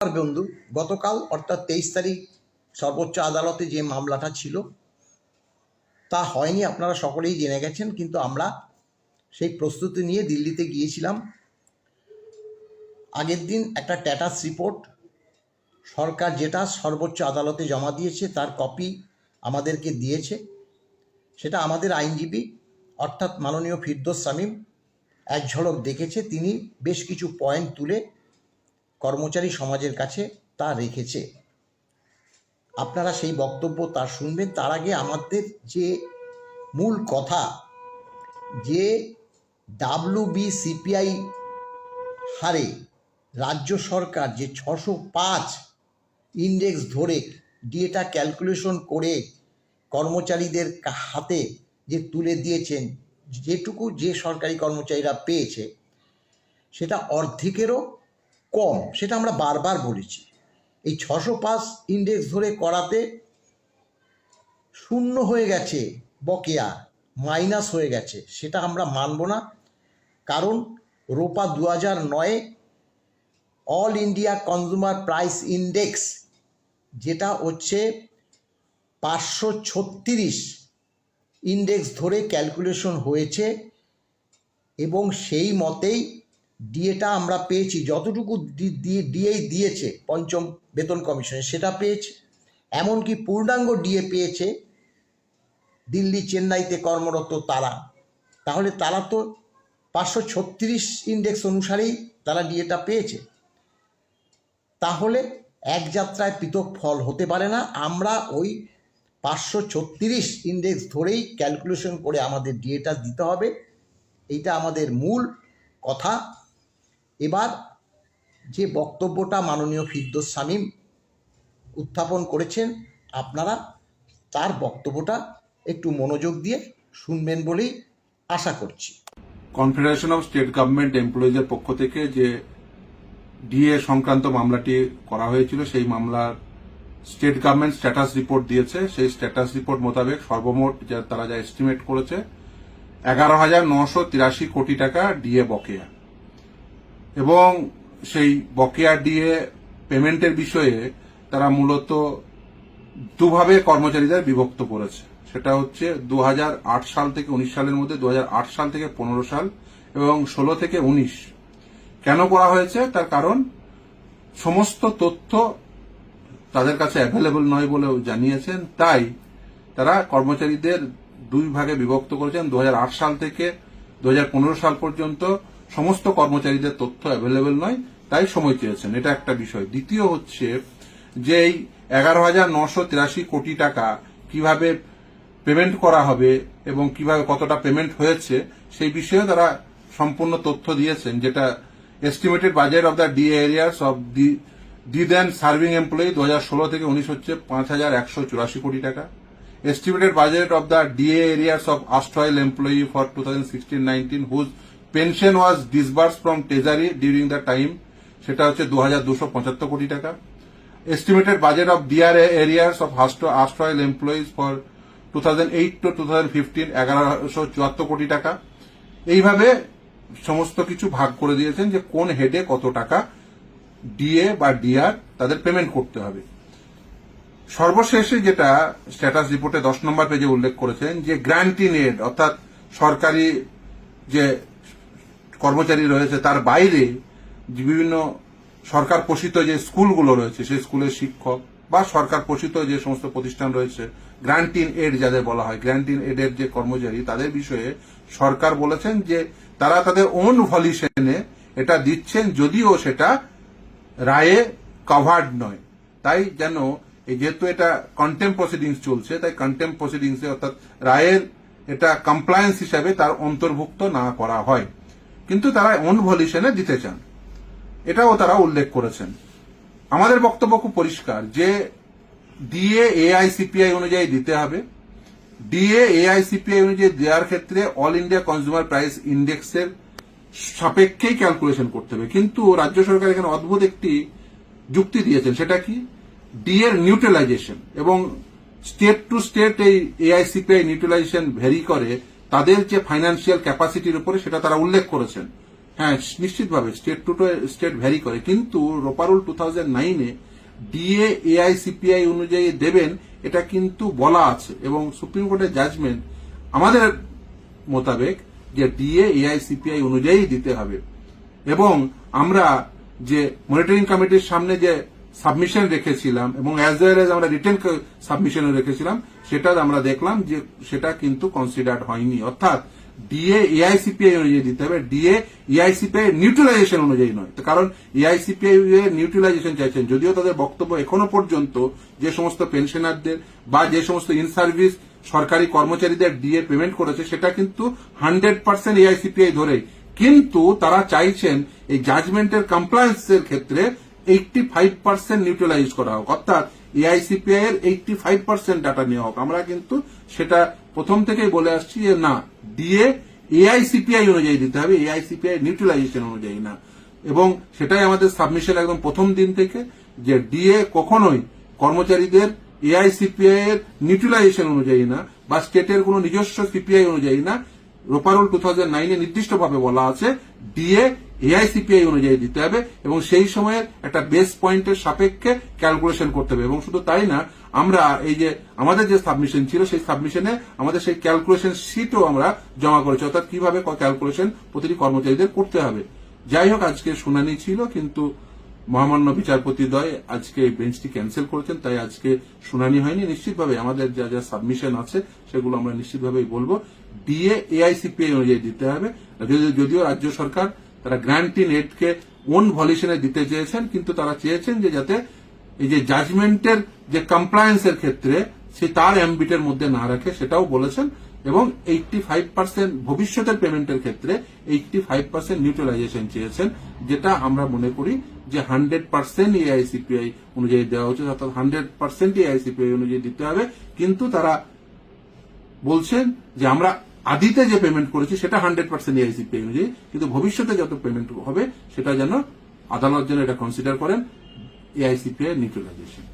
বন্ধু, গতকাল অর্থাৎ 23 তারিখ সর্বোচ্চ আদালতে যে মামলাটা ছিল তা হয়নি, আপনারা সকলেই জেনে গেছেন। কিন্তু আমরা সেই প্রস্তুতি নিয়ে দিল্লিতে গিয়েছিলাম। আগের দিন একটা স্ট্যাটাস রিপোর্ট সরকার যেটা সর্বোচ্চ আদালতে জমা দিয়েছে তার কপি আমাদেরকে দিয়েছে। সেটা আমাদের আইনজীবী অর্থাৎ মাননীয় ফিরদৌস শামীম এক ঝলক দেখেছে। তিনি বেশ কিছু পয়েন্ট তুলে কর্মচারী সমাজের কাছে তা রেখেছে। আপনারা সেই বক্তব্য তার শুনবেন। তার আগে আমাদের যে মূল কথা, যে WBCPI হারে রাজ্য সরকার যে 605 ইন্ডেক্স ধরে ডিএটা ক্যালকুলেশন করে কর্মচারীদের হাতে যে তুলে দিয়েছেন, যেটুকু যে সরকারি কর্মচারীরা পেয়েছে সেটা অর্ধেকেরও কম। সেটা আমরা বারবার বলেছি। এই 605 ইন্ডেক্স ধরে করাতে শূন্য হয়ে গেছে, বকেয়া মাইনাস হয়ে গেছে। সেটা আমরা মানব না। কারণ রোপা 2009 all India consumer price index যেটা হচ্ছে 536 ইন্ডেক্স ধরে ক্যালকুলেশন হয়েছে এবং সেই মতেই ডিএটা আমরা পেয়েছি। যতটুকু ডিএ দিয়েছে পঞ্চম বেতন কমিশনে সেটা পেয়েছে। এমনকি পূর্ণাঙ্গ ডিএ পেয়েছে দিল্লি চেন্নাইতে কর্মরত তারা। তাহলে তারা তো 536 ইন্ডেক্স অনুসারেই তারা ডিএটা পেয়েছে। তাহলে এক যাত্রায় পৃথক ফল হতে পারে না। আমরা ওই 536 ইন্ডেক্স ধরেই ক্যালকুলেশন করে আমাদের ডিএটা দিতে হবে। এইটা আমাদের মূল কথা। এবার যে বক্তব্যটা মাননীয় ফিরদৌস শামীম উত্থাপন করেছেন, আপনারা তার বক্তব্যটা একটু মনোযোগ দিয়ে শুনবেন বলেই আশা করছি। কনফেডারেশন অফ স্টেট গভর্নমেন্ট এমপ্লয়িজের পক্ষ থেকে যে ডিএ সংক্রান্ত মামলাটি করা হয়েছিল, সেই মামলার স্টেট গভর্নমেন্ট স্ট্যাটাস রিপোর্ট দিয়েছে। সেই স্ট্যাটাস রিপোর্ট মোতাবেক সর্বমোট তারা যা এস্টিমেট করেছে 11,983 কোটি টাকা ডিএ বকেয়া। এবং সেই বকেয়া ডিএ পেমেন্টের বিষয়ে তারা মূলত দুভাবে কর্মচারীদের বিভক্ত করেছে। সেটা হচ্ছে 2008 সাল থেকে 19 সালের মধ্যে 2008 সাল থেকে 15 সাল এবং 16 থেকে 19। কেন করা হয়েছে তার কারণ সমস্ত তথ্য তাদের কাছে অ্যাভেলেবল নয় বলেও জানিয়েছেন। তাই তারা কর্মচারীদের দুই ভাগে বিভক্ত করেছেন। 2008 সাল থেকে 2015 সাল পর্যন্ত সমস্ত কর্মচারীদের তথ্য অ্যাভেলেবল নয়, তাই সময় চেয়েছেন। এটা একটা বিষয়। দ্বিতীয় হচ্ছে যে এই 11,983 কোটি টাকা কিভাবে পেমেন্ট করা হবে এবং কিভাবে কতটা পেমেন্ট হয়েছে সেই বিষয়ে তারা সম্পূর্ণ তথ্য দিয়েছেন। যেটা estimated budget of the DA arrears of the then serving employee 2016 থেকে 19 হচ্ছে 5,184 কোটি টাকা। Estimated budget of the DA areas of erstwhile employee for 2016-19 whose pension was disbursed from treasury during the time সেটা হচ্ছে 2,275 কোটি টাকা। Estimated budget of DR areas of erstwhile employees for 2008 to 2015 1,174 কোটি টাকা। এইভাবে সমস্ত কিছু ভাগ করে দিয়েছেন যে কোন হেডে কত টাকা ডিএ বা ডিআর তাদের পেমেন্ট করতে হবে। সর্বশেষে যেটা স্ট্যাটাস রিপোর্টে 10 নম্বর পেজে উল্লেখ করেছেন যে গ্র্যান্ট ইন এড অর্থাৎ সরকারি যে কর্মচারী রয়েছে তার বাইরে বিভিন্ন সরকার পোষিত যে স্কুলগুলো রয়েছে সেই স্কুলের শিক্ষক বা সরকার পোষিত যে সমস্ত প্রতিষ্ঠান রয়েছে, গ্র্যান্ট ইন এড যাদের বলা হয়, গ্র্যান্ট ইন এডের যে কর্মচারী তাদের বিষয়ে সরকার বলেছেন যে তারা তাদের ওন ভলিউশনে এটা দিচ্ছেন, যদিও সেটা রায়ে কভার্ড নয়। তাই যেন যেহেতু এটা কন্টেম্প প্রসিডিংস চলছে, তাই কন্টেম্প প্রসিডিংসে অর্থাৎ রায়ের এটা কমপ্লায়েন্স হিসাবে তার অন্তর্ভুক্ত না করা হয়, কিন্তু তারা ওন ভলিউশনে দিতে চান, এটাও তারা উল্লেখ করেছেন। আমাদের বক্তব্য খুব পরিষ্কার যে ডিএ এআইসিপিআই অনুযায়ী দিতে হবে। ডিএ এআইসিপিআই অনুযায়ী দেওয়ার ক্ষেত্রে অল ইন্ডিয়া কনজিউমার প্রাইস ইন্ডেক্সের সাপেক্ষেই ক্যালকুলেশন করতে হবে। কিন্তু রাজ্য সরকার এখানে অদ্ভুত একটি যুক্তি দিয়েছেন। সেটা কি? ডি এর নিউট্রালাইজেশন এবং স্টেট টু স্টেট এই এআইসিপিআই নিউট্রালাইজেশন ভ্যারি করে তাদের যে ফাইন্যান্সিয়াল ক্যাপাসিটির উপরে, সেটা তারা উল্লেখ করেছেন। হ্যাঁ, নিশ্চিতভাবে স্টেট টু স্টেট ভ্যারি করে, কিন্তু রোপারুল 2009-এ ডিএ এআইসিপিআই অনুযায়ী দেবেন এটা কিন্তু বলা আছে, এবং সুপ্রিম কোর্টের জাজমেন্ট আমাদের মোতাবেক যে ডিএ এআইসিপিআই অনুযায়ী দিতে হবে। এবং আমরা যে মনিটরিং কমিটির সামনে যে সাবমিশন রেখেছিলাম এবং অ্যাজ ওয়েল এজ আমরা রিটেন সাবমিশনও রেখেছিলাম, সেটা আমরা দেখলাম যে সেটা কিন্তু কনসিডার্ড হয়নি। অর্থাৎ ডিএ এআইসিপিআই অনুযায়ী দিতে হবে, ডিএ এআইসিপিআই নিউট্রালাইজেশন অনুযায়ী নয়। কারণ এআইসিপিআই নিউট্রালাইজেশন চাইছেন, যদিও তাদের বক্তব্য এখনো পর্যন্ত যে সমস্ত পেনশনারদের বা যে সমস্ত ইন সার্ভিস সরকারি কর্মচারীদের ডিএ পেমেন্ট করেছে সেটা কিন্তু 100% এআইসিপিআই ধরেই, কিন্তু তারা চাইছেন এই জাজমেন্টের কমপ্লায়েন্সের ক্ষেত্রে 85% নিউট্রালাইজ করা হোক, অর্থাৎ এআইসিপিআই এর 85% ডাটা নেওয়া হোক। আমরা কিন্তু সেটা প্রথম থেকেই বলে আসছি যে না, ডিএ এআইসিপিআই অনুযায়ী দিতে হবে, এআইসিপিআই নিউট্রালাইজেশন অনুযায়ী না। এবং সেটাই আমাদের সাবমিশন একদম প্রথম দিন থেকে, যে ডিএ কখনোই কর্মচারীদের এআইসিপিআই এর নিউট্রালাইজেশন অনুযায়ী না বা স্টেটের কোনো নিজস্ব সিপিআই অনুযায়ী না। রোপারুল 2009-এ নির্দিষ্টভাবে বলা আছে ডিএ এআইসিপিআই অনুযায়ী দিতে হবে, এবং সেই সময়ের একটা বেস পয়েন্টের সাপেক্ষে ক্যালকুলেশন করতে হবে। এবং শুধু তাই না, আমরা এই যে আমাদের যে সাবমিশন ছিল সেই সাবমিশনে আমাদের সেই ক্যালকুলেশন শিটও আমরা জমা করেছি, অর্থাৎ কিভাবে ক্যালকুলেশন প্রতিটি কর্মচারীদের করতে হবে। যাই হোক, আজকে শুনানি ছিল, কিন্তু মহামান্য বিচারপতিদ্বয় আজকে এই বেঞ্চটি ক্যান্সেল করেছেন, তাই আজকে শুনানি হয়নি। নিশ্চিতভাবে আমাদের যা যা সাবমিশন আছে সেগুলো আমরা নিশ্চিতভাবেই বলবো। ডিএ এআইসিপিআই অনুযায়ী দিতে হবে। যদিও রাজ্য সরকার তারা গ্র্যান্টি নেটকে ওন ভলিউশনে দিতে চেয়েছেন, কিন্তু তারা চেয়েছেন যে যাতে এই যে জাজমেন্টের যে কমপ্লায়েন্সের ক্ষেত্রে সে তার অ্যাম্বিটের মধ্যে না রাখে, সেটাও বলেছেন। এবং 85% ভবিষ্যতের পেমেন্টের ক্ষেত্রে 85% নিউট্রালাইজেশন চেয়েছেন, যেটা আমরা মনে করি যে 100% এআইসিপিআই অনুযায়ী দেওয়া উচিত, অর্থাৎ 100% এআইসিপিআই অনুযায়ী দিতে হবে। কিন্তু তারা বলছেন যে আমরা আদিতে যে পেমেন্ট করেছি সেটা 100% এআইসিপিআই অনুযায়ী, কিন্তু ভবিষ্যতে যত পেমেন্ট হবে সেটা যেন আদালত যেন এটা কনসিডার করেন এআইসিপিআই নিউট্রালাইজেশন।